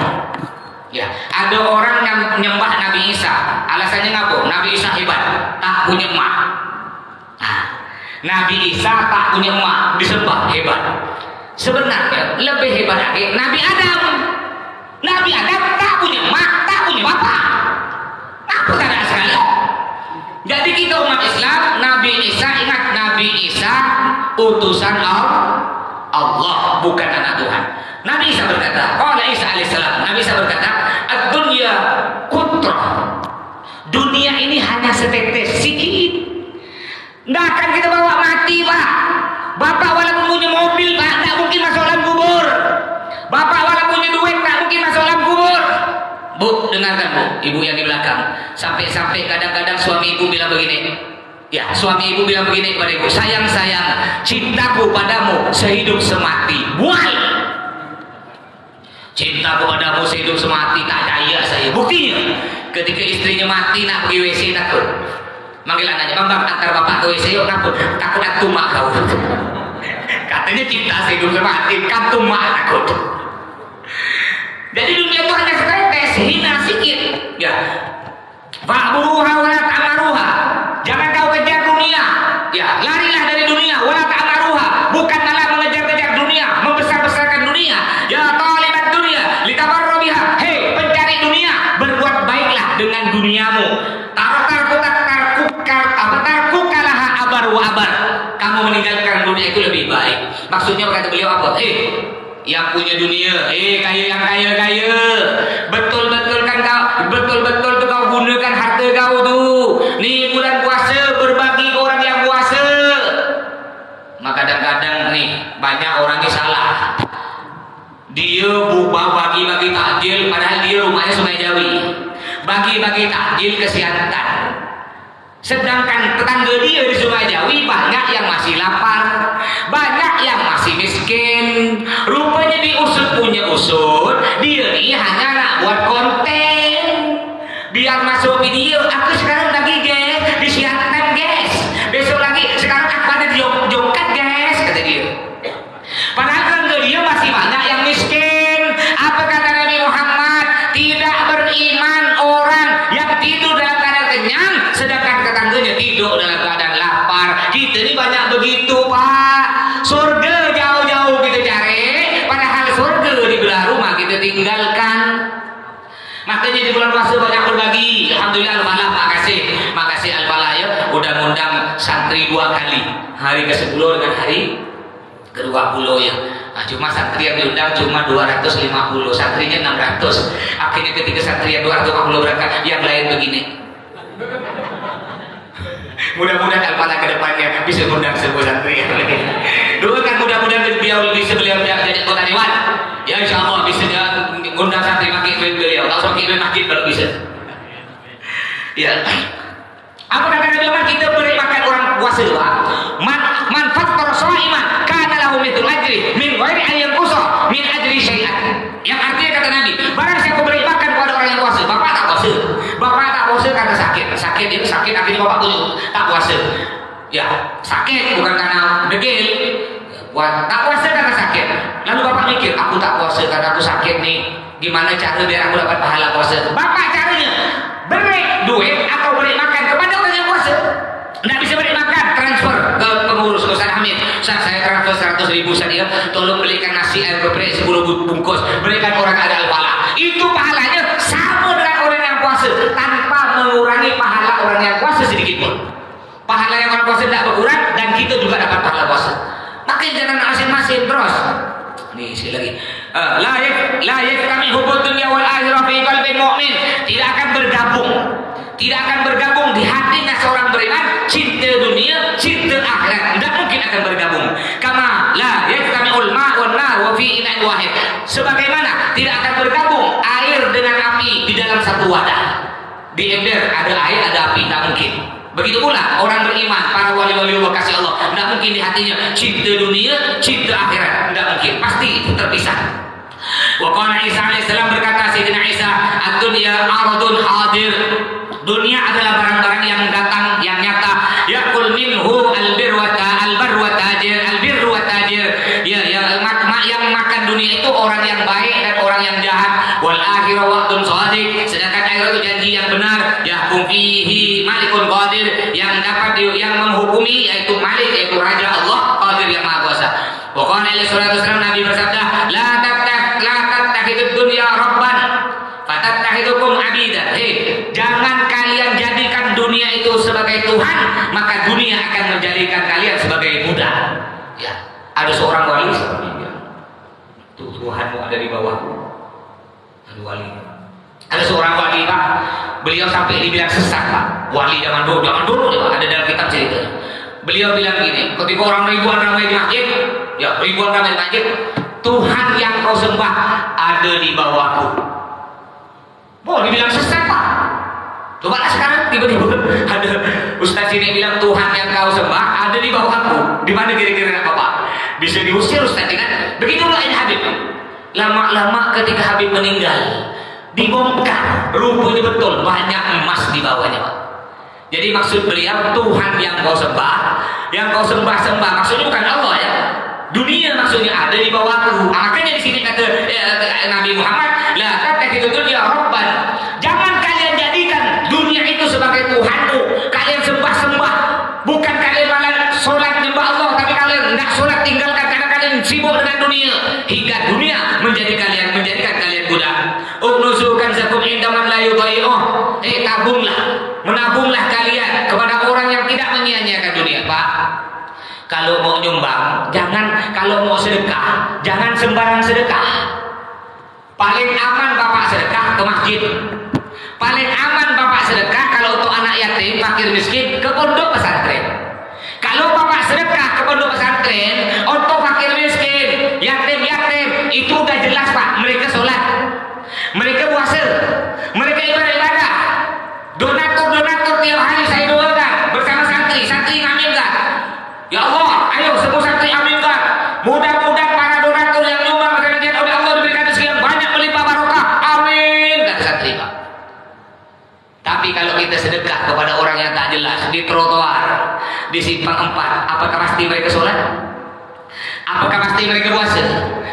Ya, ada orang yang menyembah Nabi Isa. Alasannya ngapa? Nabi Isa hebat, tak punya emak. Nah, Nabi Isa tak punya emak, disembah, hebat. Sebenarnya lebih hebat lagi Nabi Adam. Nabi Adam tak punya emak, tak punya bapak. Apa tanda sekali? Jadi kita umat Islam, Nabi Isa, ingat Nabi Isa utusan Allah, bukan anak Tuhan. Nabi Isa berkata, qala Isa alaihissalam, Nabi Isa berkata, ad-dunya qutrah. Dunia ini hanya setetes, sikit. Nggak akan kita bawa mati, Pak. Bapak walaupun punya mobil, Pak, nggak mungkin masuk dalam kubur. Bapak walaupun punya duit, nggak mungkin masuk dalam kubur. Bu, dengarkan Bu, ibu yang di belakang. Sampai-sampai kadang-kadang suami ibu bilang begini. Ya, suami ibu bilang begini kepada ibu, sayang, cintaku padamu sehidup semati. Buai. Cinta kepadamu sehidup semati, tak daya saya. Buktinya, ketika istrinya mati nak pergi WC takut. Manggil anaknya, bang, antar bapak ke WC, yuk takut aku mak kau. Katanya cinta sehidup semati, kan tuh mak takut. Jadi dunia itu hanya setetes, hina sikit. Ya, fa'buruha wa la ta'maruha. Jangan kau kejar dunia. Ya, larilah dari dunia. Wa la ta'maruha. Bukan malah mengejar-kejar dunia, membesar-besarkan dunia. Ya talibat dunia, litabarra biha. Hei, pencari dunia, berbuat baiklah dengan duniamu. Maksudnya kata beliau apa? Yang punya dunia, kaya yang kaya, betul-betul kan kau, betul-betul tuh kau gunakan harta kau tuh. Nih bulan puasa berbagi ke orang yang puasa. Maka kadang-kadang nih banyak orang yang salah. Dia bagi-bagi takjil, padahal dia rumahnya Sungai Jawi. Bagi-bagi takjil ke Siantan. Sedangkan tetangga dia di Sungai Jawi banyak yang masih lapar, banyak yang masih miskin. Rupanya diusut punya usut, dia ini hanya nak buat konten biar masuk video. Aku sekarang lagi guys di Siantan guys, besok lagi sekarang aku ada di Jongkat guys, kata dia. Padahal tetangga dia masih banyak yang miskin. Apa kata Nabi Muhammad? Tidak beriman orang yang tidur dalam keadaan kenyang, sedangkan tetangganya tidur dalam keadaan lapar. Kita ini banyak begitu, Pak. Surga jauh-jauh kita cari, padahal surga di belah rumah kita tinggalkan. Makanya di bulan puasa banyak berbagi. Alhamdulillah, makasih Al-Falah ya, udah ngundang santri 2 kali, hari ke-10 dengan hari ke-20 ya. Nah, cuma santri yang diundang cuma 250, santrinya 600. Akhirnya ketika santri yang 250 berangkat, yang lain begini. Mudah-mudahan Al-Falah ke depannya bisa mengundang sebuah santri yang lain. Dulu kan mudah-mudahan beliau jadi kota dewan. Ya insya Allah bisa mengundang santri makin beliau. Tak usah makin masjid kalau bisa. Ya. Apa kata Nabi Muhammad? Kita beri makan orang puasa doa. Man fattara sha'iman kana lahu mithlu ajri min ghairi an yanqusa min ajri syai'an. Yang artinya kata Nabi, barang siapa beri makan kepada orang yang puasa, bapak tak puasa karena sakit itu sakit akhirnya bapak tuh tak puasa. Ya, sakit bukan karena degil. Tak puasa karena sakit. Lalu bapak mikir, aku tak puasa karena aku sakit nih. Gimana cara biar aku dapat pahala puasa? Bapak caranya beri duit atau beri makan kepada orang yang puasa. Nggak bisa beri makan, transfer ke pengurus Ustaz Hamid. Ustaz, saya transfer 100.000 saja, tolong belikan nasi air geprek 10 bungkus, berikan orang ada Al-Falah. Itu pahalanya sama dengan orang yang puasa, tanpa mengurangi pahala orang yang puasa sedikit pun. Pahala yang orang puasa tidak berkurang, dan kita juga dapat pahala puasa. Makanya jangan masing-masing terus. Nih sekali lagi. La yakami hubud dunya wal akhirah fi qalbi mu'min. Tidak akan bergabung di hatinya seorang beriman cinta dunia, cinta akhirat. Tidak mungkin akan bergabung. Kama la yakamiul ma' wan nar wa fi ina'in wahid. Sebagaimana tidak akan bergabung air dengan api di dalam satu wadah. Di ember ada air, ada api, tidak mungkin. Begitu pula orang beriman, para wali-wali Allah kasih Allah, tidak mungkin di hatinya cinta dunia, cinta akhirat, tidak mungkin, pasti itu terpisah. Wa qala Isa alaihissalam, berkata Sayyidina Isa, ad-dunya aradun hadir. Dunia adalah barang-barang yang datang, yang nyata. Yaqul minhu al-birru wa tajir, al-birru wa tajir. Yang makan dunia itu orang yang baik dan orang yang jahat. Wal akhirah wa'dun shadiq, sedangkan akhirat itu janji yang benar. Yahkum fihi malikun qadir, yang menghukumi yaitu Malik, yaitu Raja Allah Qadir yang Maha Kuasa. Wa qala alaihi salatu wasallam, Nabi bersabda, la tattakhidud dunya rabban fatattakhidukum abida. Jangan kalian jadikan dunia itu sebagai Tuhan, maka dunia akan menjadikan kalian sebagai budak. Ya, ada seorang wali seperti ini. Tuhanmu ada di bawahku. Ada wali. Ada seorang wali, Pak. Beliau sampai dibilang sesat, Pak. Wali zaman dulu Pak. Ada dalam kitab cerita. Beliau bilang gini, ketika orang ribuan ramai di masjid, Tuhan yang kau sembah ada di bawahku. Dibilang sesat, Pak. Coba sekarang tiba-tiba ada Ustaz ini bilang Tuhan yang kau sembah ada di bawahku. Di mana kira-kira Bapak? Bisa diusir Ustaz kan? Begitulah ini Habib. Lama-lama ketika Habib meninggal, dibongkar, rupanya betul banyak emas di bawahnya, Pak. Jadi maksud beliau Tuhan yang kau sembah maksudnya bukan Allah ya. Dunia maksudnya ada di bawahku. Makanya di sini kata Nabi Muhammad, la tattakhidud dunya rabban. Jangan kalian jadikan dunia itu sebagai Tuhanmu. Kalian sembah. Bukan kalian malah sholat nyembah Allah, tapi kalian tidak sholat, tinggalkan karena kalian sibuk dengan dunia. Hingga dunia menjadikan kalian budak. Uknuzukan zakum indaman la yudhai'uh. Menabunglah kalian kepada orang yang tidak menyia-nyiakan dunia, Pak. Kalau mau nyumbang, jangan. Kalau mau sedekah, jangan sembarang sedekah. Paling aman bapak sedekah ke masjid. Paling aman bapak sedekah kalau untuk anak yatim, fakir miskin ke pondok pesantren. Kalau bapak sedekah ke pondok pesantren untuk fakir miskin, yatim-yatim, itu udah jelas pak, mereka sholat, mereka puasa, mereka ibadah. Donatur tiap hari saya doakan bersama santri ngaminkan. Ya Allah, ayo semua santri aminkan. Mudah-mudahan para donatur yang nyumbang berkaitan oleh Allah diberikan sekian banyak melimpah barokah. Amin. Dan santri pak. Tapi kalau kita sedekah kepada orang yang tak jelas di trotoar, di simpang 4, apakah pasti mereka sholat? Apakah pasti mereka puasa?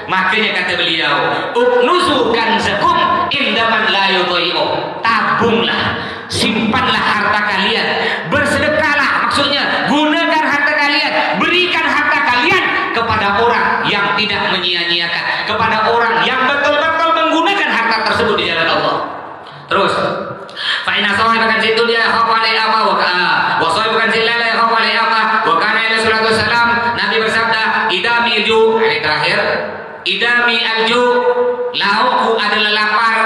Makanya kata beliau, uknuzu kanzakum indaman la yudhi'u. Tabunglah, simpanlah harta kalian, bersedekahlah, maksudnya gunakan harta kalian, berikan harta kalian kepada orang yang tidak menyia-nyiakan, kepada orang yang betul-betul menggunakan harta tersebut di jalan Allah. Terus, fa inna sahibakan situ dia khafali apa wa sahibakan silala khafali apa wa kana Rasulullah sallallahu Nabi bersabda, idami alju, ini terakhir, idami alju, laukku adalah lapar.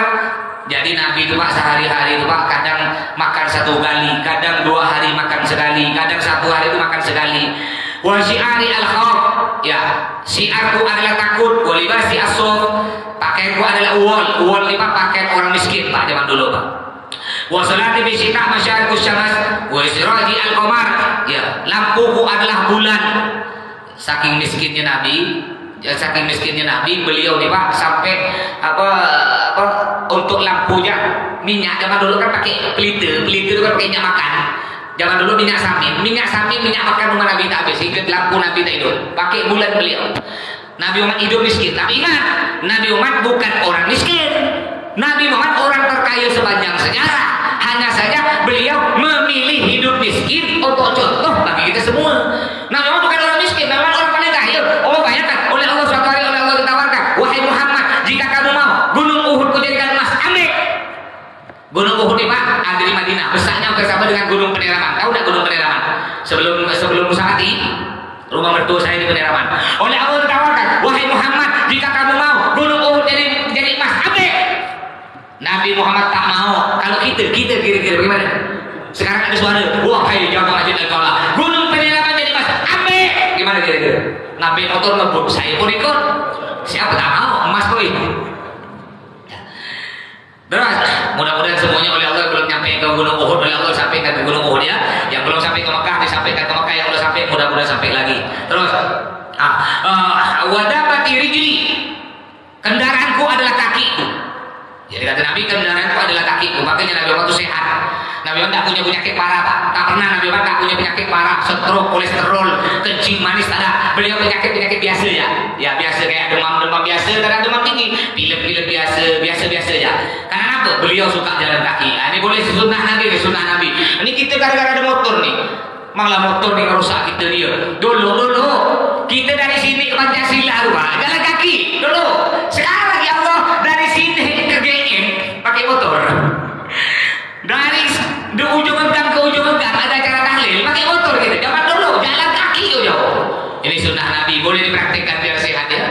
Jadi Nabi itu pak sehari-hari itu pak kadang makan 1 kali, kadang 2 hari makan sekali, kadang 1 hari itu makan sekali. Wa syi'ari al-khawf, ya syiarku adalah takut, wa libasi as-suf, pakaianku adalah uwal ini pak pakaian orang miskin pak zaman dulu pak. Wa salati bi syita masyariqus syams wa siraji al-qamar, ya lampuku adalah bulan. Saking miskinnya Nabi, beliau nih pak sampai apa untuk lampunya minyak. Zaman dulu kan pakai pelita itu kan pakai minyak makan. Zaman dulu minyak samin, minyak makan rumah Nabi tak habis, hingga lampu Nabi tak hidup, pakai bulan beliau. Nabi Muhammad hidup miskin, tapi ingat, Nabi Muhammad bukan orang miskin. Nabi Muhammad orang terkaya sepanjang sejarah. Hanya saja beliau memilih hidup miskin untuk contoh bagi kita semua. Nabi Muhammad bukan orang miskin, Nabi Muhammad orang paling kaya. Allah bayangkan oleh Allah suatu hari oleh Allah ditawarkan, wahai Muhammad, jika kamu mau gunung Uhud ku jadikan emas, ambil. Gunung Uhud ini pak ada di Madinah, besarnya bersama dengan Gunung Peneraman. Tahu tidak Gunung Peneraman? Sebelum Musa mati, rumah mertua saya di Peneraman. Oleh Allah ditawarkan, wahai Muhammad, jika kamu mau gunung Uhud jadi emas, ambil. Nabi Muhammad tak mau. Kalau kita kira-kira bagaimana? Sekarang ada suara, wahai jamaah Masjid Al-Kaula, gunung Peneraman jadi emas, ambil. Gimana kira-kira? Nabi motor ngebut, saya pun ikut. Siapa tak mau emas boy? Terus, mudah-mudahan semuanya oleh Allah belum nyampe ke Gunung Uhud, oleh Allah sampaikan ke Gunung Uhud ya. Yang belum sampai ke Mekah disampaikan ke Mekah, yang belum sampai mudah-mudahan sampai lagi. Terus, wadabati rijli, kendaraanku adalah kakiku. Jadi kata Nabi, kendaraanku adalah kakiku. Makanya Nabi Muhammad itu sehat. Nabi Muhammad tak punya penyakit parah pak. Tak pernah Nabi Muhammad tak punya penyakit parah, stroke, kolesterol, kencing manis, tak ada. Beliau penyakit biasa ya. Ya biasa kayak demam biasa, tak ada demam tinggi, pilek biasa ya. Karena apa? Beliau suka jalan kaki. Ini boleh sunnah Nabi. Ini kita gara-gara ada motor nih. Malah motor nih rusak kita dia. Dulu kita dari sini ke Pancasila pak, jalan kaki dulu. Sekarang ya Allah dari sini ke GM pakai motor. Dari ujung engkang ke ujung engkang ada acara tahlil pakai motor kita. Zaman dulu jalan kaki Ini sunnah Nabi, boleh dipraktikkan biar sehat ya.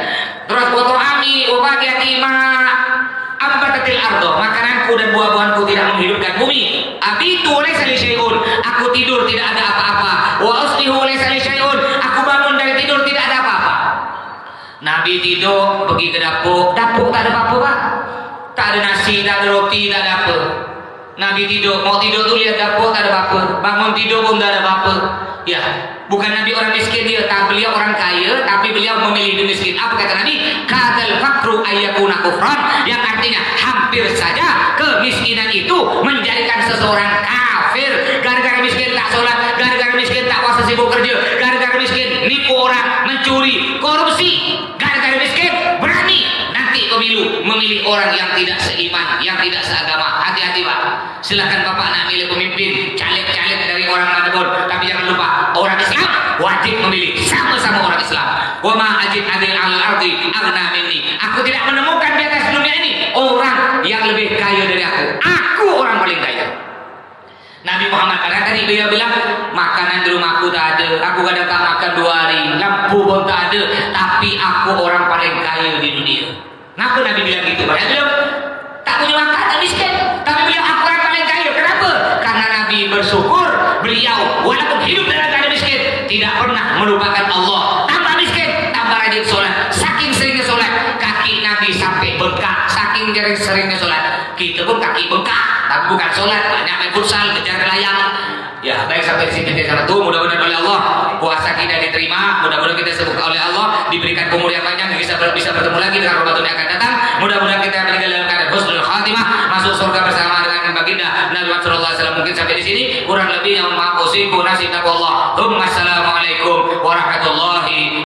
Terus foto ami ubagiyati ma ambatatil ardo, makananku dan buah-buahanku tidak menghidupkan bumi. Abitu laysa li syai'un, aku tidur tidak ada apa-apa. Wa usbihu laysa li syai'un, aku bangun dari tidur tidak ada apa-apa. Nabi tidur pergi ke dapur tak ada apa-apa pak. Tak ada nasi, tak ada roti, tak ada apa. Nabi tidur, mau tidur tuh lihat dapur tak ada apa-apa, bangun tidur pun tak ada apa-apa. Ya, bukan Nabi orang miskin dia, tapi beliau orang kaya, tapi beliau memilih hidup miskin. Apa kata Nabi? Kadal fakru ayyakuna kufran, yang artinya hampir saja kemiskinan itu menjadikan seseorang kafir. Gara-gara miskin tak sholat, gara-gara miskin tak puasa sibuk kerja, gara-gara miskin nipu orang, mencuri, korupsi, gara-gara miskin berani nanti pemilu memilih orang yang tidak seiman, yang tidak seagama. Hati-hati pak. Silakan bapak nak milih pemimpin, caleg-caleg dari orang manapun, tapi jangan lupa orang Islam wajib memilih sama-sama orang Islam. Wa ma ajid adil al-ardi aghna minni. Aku tidak menemukan di atas dunia ini orang yang lebih kaya dari aku. Aku orang paling kaya. Nabi Muhammad Muhammad. Karena tadi beliau bilang makanan di rumahku tak ada, aku kadang tak makan 2 hari, lampu pun tak ada, tapi aku orang paling kaya di dunia. Kenapa Nabi bilang gitu? Padahal beliau tak punya makan, tak miskin, tapi beliau aku orang paling kaya. Kenapa? Karena Nabi bersyukur beliau walaupun hidup dalam keadaan miskin tidak pernah melupakan Allah. Tambah miskin, tambah rajin sholat. Saking seringnya sholat, kaki Nabi sampai bengkak. Saking seringnya sholat, kita pun kaki bengkak. Tapi bukan sholat, banyak main futsal, kejar layang. Ya, baik sampai di sini satu. Mudah-mudahan oleh Allah puasa kita diterima. Mudah-mudahan kita sembuhkan oleh Allah, diberikan umur yang panjang, bisa bertemu lagi dengan Ramadan yang akan datang. Mudah-mudahan kita meninggal dalam keadaan husnul khatimah, masuk surga bersama dengan baginda Nabi Muhammad SAW. Mungkin sampai di sini kurang lebih yang maha usiku nasib Allah. Assalamualaikum warahmatullahi